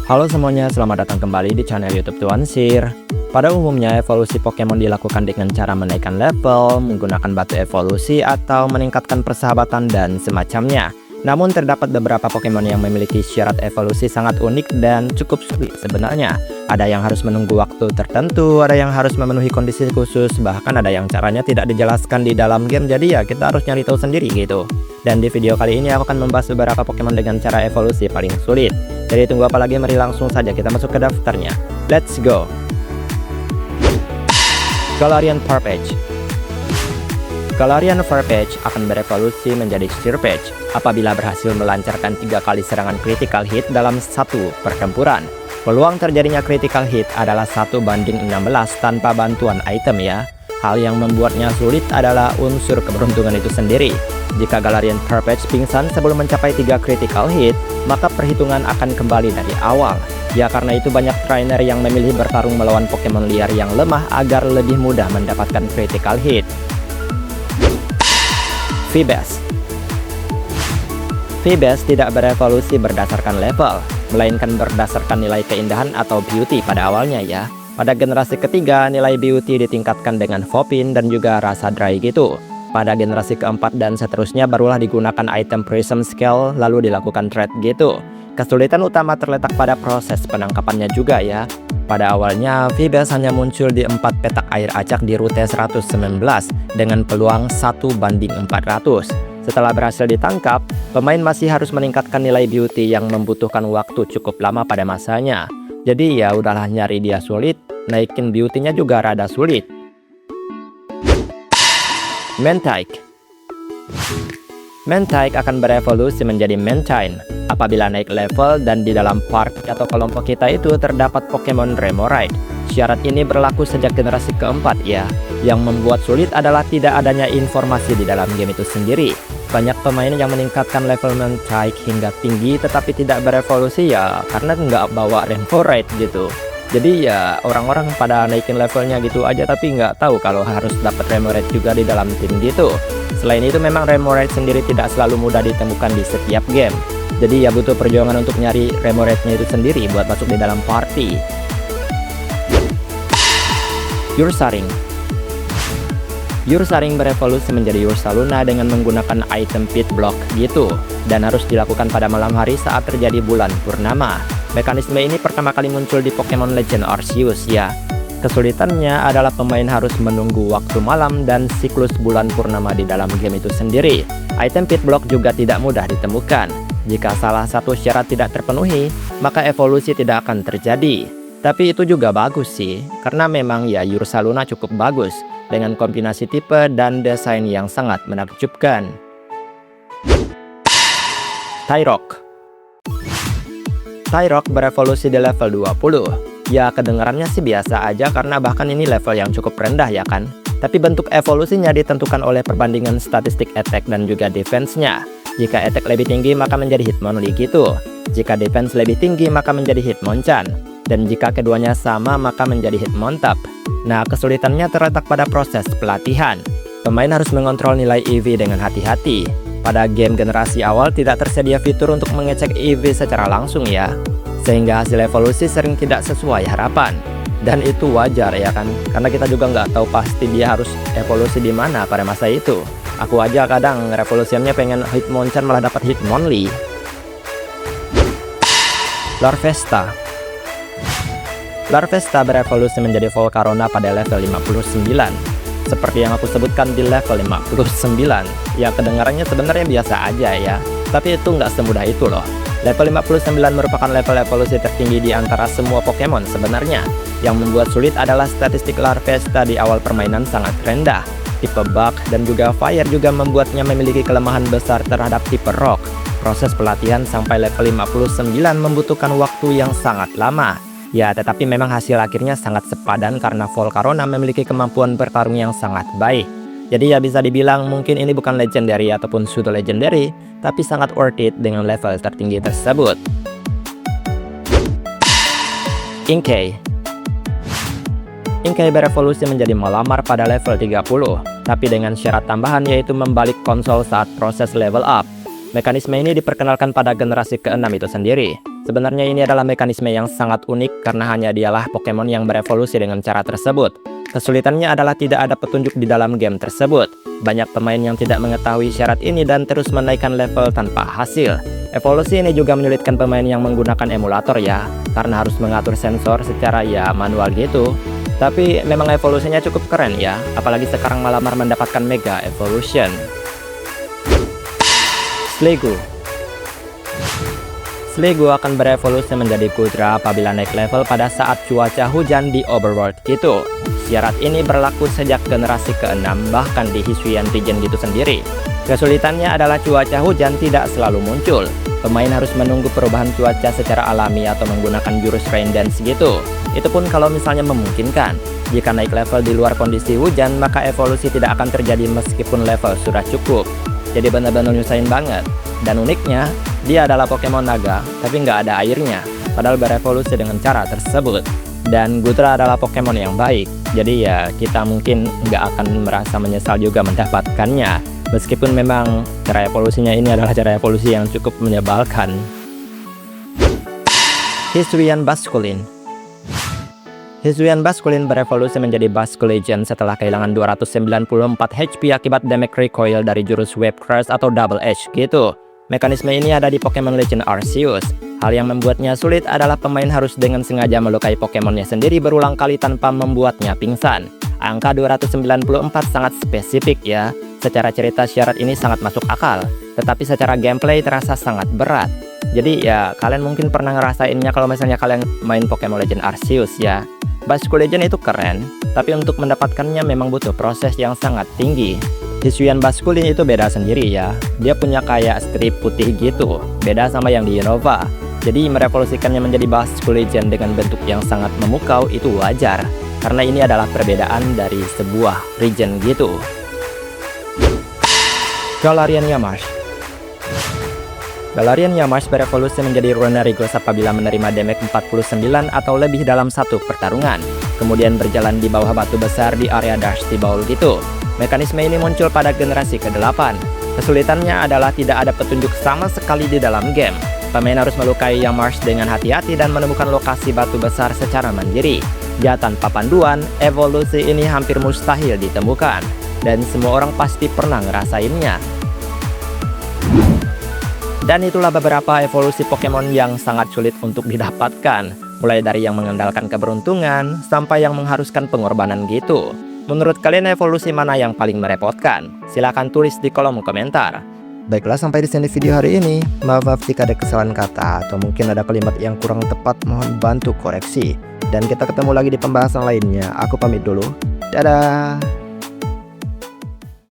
Halo semuanya, selamat datang kembali di channel YouTube Tuan Sir. Pada umumnya, evolusi Pokemon dilakukan dengan cara menaikkan level, menggunakan batu evolusi, atau meningkatkan persahabatan dan semacamnya. Namun terdapat beberapa Pokemon yang memiliki syarat evolusi sangat unik dan cukup sulit sebenarnya. Ada yang harus menunggu waktu tertentu, ada yang harus memenuhi kondisi khusus, bahkan ada yang caranya tidak dijelaskan di dalam game, jadi ya kita harus nyari tahu sendiri gitu. Dan di video kali ini aku akan membahas beberapa Pokemon dengan cara evolusi paling sulit. Jadi tunggu apa lagi, mari langsung saja kita masuk ke daftarnya. Let's go! Galarian Farfetch. Galarian Farfetch akan berevolusi menjadi Sirfetch'd apabila berhasil melancarkan 3 kali serangan critical hit dalam satu pertempuran. Peluang terjadinya critical hit adalah 1:16 tanpa bantuan item ya. Hal yang membuatnya sulit adalah unsur keberuntungan itu sendiri. Jika Galarian Farfetch pingsan sebelum mencapai 3 critical hit, maka perhitungan akan kembali dari awal. Ya karena itu banyak trainer yang memilih bertarung melawan Pokemon liar yang lemah agar lebih mudah mendapatkan critical hit. Feebas. Feebas tidak berevolusi berdasarkan level, melainkan berdasarkan nilai keindahan atau beauty pada awalnya ya. Pada generasi ketiga, nilai beauty ditingkatkan dengan Fopin dan juga rasa dry gitu. Pada generasi keempat dan seterusnya barulah digunakan item Prism Scale lalu dilakukan trade gitu. Kesulitan utama terletak pada proses penangkapannya juga ya. Pada awalnya, Feebas hanya muncul di 4 petak air acak di rute 119 dengan peluang 1:400. Setelah berhasil ditangkap, pemain masih harus meningkatkan nilai beauty yang membutuhkan waktu cukup lama pada masanya. Jadi ya udahlah, nyari dia sulit, naikin beauty-nya juga rada sulit. Mantike. Mantike akan berevolusi menjadi Mantine apabila naik level dan di dalam party atau kelompok kita itu terdapat Pokemon Remoraid. Syarat ini berlaku sejak generasi keempat ya. Yang membuat sulit adalah tidak adanya informasi di dalam game itu sendiri. Banyak pemain yang meningkatkan level Mantike hingga tinggi tetapi tidak berevolusi ya karena nggak bawa Remoraid gitu. Jadi ya orang-orang pada naikin levelnya gitu aja tapi nggak tahu kalau harus dapat Remoraid juga di dalam tim gitu. Selain itu memang Remoraid sendiri tidak selalu mudah ditemukan di setiap game. Jadi ya butuh perjuangan untuk nyari Remoraid-nya itu sendiri buat masuk di dalam party. Ursaring. Ursaring berevolusi menjadi Ursaluna dengan menggunakan item Pit Block gitu. Dan harus dilakukan pada malam hari saat terjadi bulan purnama. Mekanisme ini pertama kali muncul di Pokemon Legend Arceus ya. Kesulitannya adalah pemain harus menunggu waktu malam dan siklus bulan purnama di dalam game itu sendiri. Item Pit Block juga tidak mudah ditemukan. Jika salah satu syarat tidak terpenuhi, maka evolusi tidak akan terjadi. Tapi itu juga bagus sih, karena memang ya Ursaluna cukup bagus dengan kombinasi tipe dan desain yang sangat menakjubkan. Tyrock. Tyrock berevolusi di level 20. Ya kedengarannya sih biasa aja karena bahkan ini level yang cukup rendah ya kan. Tapi bentuk evolusinya ditentukan oleh perbandingan statistik attack dan juga defense-nya. Jika attack lebih tinggi maka menjadi Hitmonlee gitu. Jika defense lebih tinggi maka menjadi Hitmonchan. Dan jika keduanya sama maka menjadi Hitmontop. Nah kesulitannya terletak pada proses pelatihan. Pemain harus mengontrol nilai EV dengan hati-hati. Pada game generasi awal tidak tersedia fitur untuk mengecek EV secara langsung ya. Sehingga hasil evolusi sering tidak sesuai harapan. Dan itu wajar ya kan, karena kita juga nggak tahu pasti dia harus evolusi di mana pada masa itu. Aku aja kadang revolusiannya pengen Hitmonchan malah dapat Hitmonlee. Larvesta. Larvesta berevolusi menjadi Volcarona pada level 59. Seperti yang aku sebutkan di level 59. Ya kedengarannya sebenarnya biasa aja ya, tapi itu nggak semudah itu loh. Level 59 merupakan level evolusi tertinggi di antara semua Pokemon sebenarnya. Yang membuat sulit adalah statistik Larvesta di awal permainan sangat rendah. Tipe Bug dan juga Fire juga membuatnya memiliki kelemahan besar terhadap tipe Rock. Proses pelatihan sampai level 59 membutuhkan waktu yang sangat lama. Ya tetapi memang hasil akhirnya sangat sepadan karena Volcarona memiliki kemampuan bertarung yang sangat baik. Jadi ya bisa dibilang mungkin ini bukan legendary ataupun pseudo legendary, tapi sangat worth it dengan level tertinggi tersebut. Inkay. Inkay berevolusi menjadi Malamar pada level 30, tapi dengan syarat tambahan yaitu membalik konsol saat proses level up. Mekanisme ini diperkenalkan pada generasi ke-6 itu sendiri. Sebenarnya ini adalah mekanisme yang sangat unik karena hanya dialah Pokemon yang berevolusi dengan cara tersebut. Kesulitannya adalah tidak ada petunjuk di dalam game tersebut. Banyak pemain yang tidak mengetahui syarat ini dan terus menaikkan level tanpa hasil. Evolusi ini juga menyulitkan pemain yang menggunakan emulator ya, karena harus mengatur sensor secara ya manual gitu. Tapi memang evolusinya cukup keren ya, apalagi sekarang Malamar mendapatkan Mega Evolution. Sliggoo akan berevolusi menjadi Goodra apabila naik level pada saat cuaca hujan di Overworld gitu. Syarat ini berlaku sejak generasi ke-6 bahkan di Hisuian region gitu sendiri. Kesulitannya adalah cuaca hujan tidak selalu muncul. Pemain harus menunggu perubahan cuaca secara alami atau menggunakan jurus Rain Dance gitu. Itu pun kalau misalnya memungkinkan. Jika naik level di luar kondisi hujan, maka evolusi tidak akan terjadi meskipun level sudah cukup. Jadi benar-benar nyusahin banget. Dan uniknya, dia adalah Pokemon naga, tapi nggak ada airnya, padahal berevolusi dengan cara tersebut. Dan Goodra adalah Pokemon yang baik, jadi ya kita mungkin nggak akan merasa menyesal juga mendapatkannya. Meskipun memang cara evolusinya ini adalah cara evolusi yang cukup menyebalkan. Hisuian Basculin berevolusi menjadi Basculegion setelah kehilangan 294 HP akibat damage recoil dari jurus Wave Crush atau Double Edge gitu. Mekanisme ini ada di Pokemon Legend Arceus. Hal yang membuatnya sulit adalah pemain harus dengan sengaja melukai Pokemonnya sendiri berulang kali tanpa membuatnya pingsan. Angka 294 sangat spesifik ya. Secara cerita syarat ini sangat masuk akal, tetapi secara gameplay terasa sangat berat. Jadi ya kalian mungkin pernah ngerasainnya kalau misalnya kalian main Pokemon Legend Arceus ya. Basculegion itu keren, tapi untuk mendapatkannya memang butuh proses yang sangat tinggi. Hisuian Basculin itu beda sendiri ya. Dia punya kayak strip putih gitu, beda sama yang di Unova. Jadi merevolusikannya menjadi Basculegion dengan bentuk yang sangat memukau itu wajar, karena ini adalah perbedaan dari sebuah region gitu. Galarian Yamash berevolusi menjadi Runarigos apabila menerima damage 49 atau lebih dalam satu pertarungan, kemudian berjalan di bawah batu besar di area Dusty Bowl gitu. Mekanisme ini muncul pada generasi ke-8. Kesulitannya adalah tidak ada petunjuk sama sekali di dalam game. Pemain harus melukai Yamash dengan hati-hati dan menemukan lokasi batu besar secara mandiri. Jika tanpa panduan, evolusi ini hampir mustahil ditemukan, dan semua orang pasti pernah ngerasainnya. Dan itulah beberapa evolusi Pokemon yang sangat sulit untuk didapatkan, mulai dari yang mengandalkan keberuntungan sampai yang mengharuskan pengorbanan gitu. Menurut kalian evolusi mana yang paling merepotkan? Silahkan tulis di kolom komentar. Baiklah, sampai di sini video hari ini. Maaf jika ada kesalahan kata atau mungkin ada kalimat yang kurang tepat, mohon bantu koreksi. Dan kita ketemu lagi di pembahasan lainnya. Aku pamit dulu. Dadah.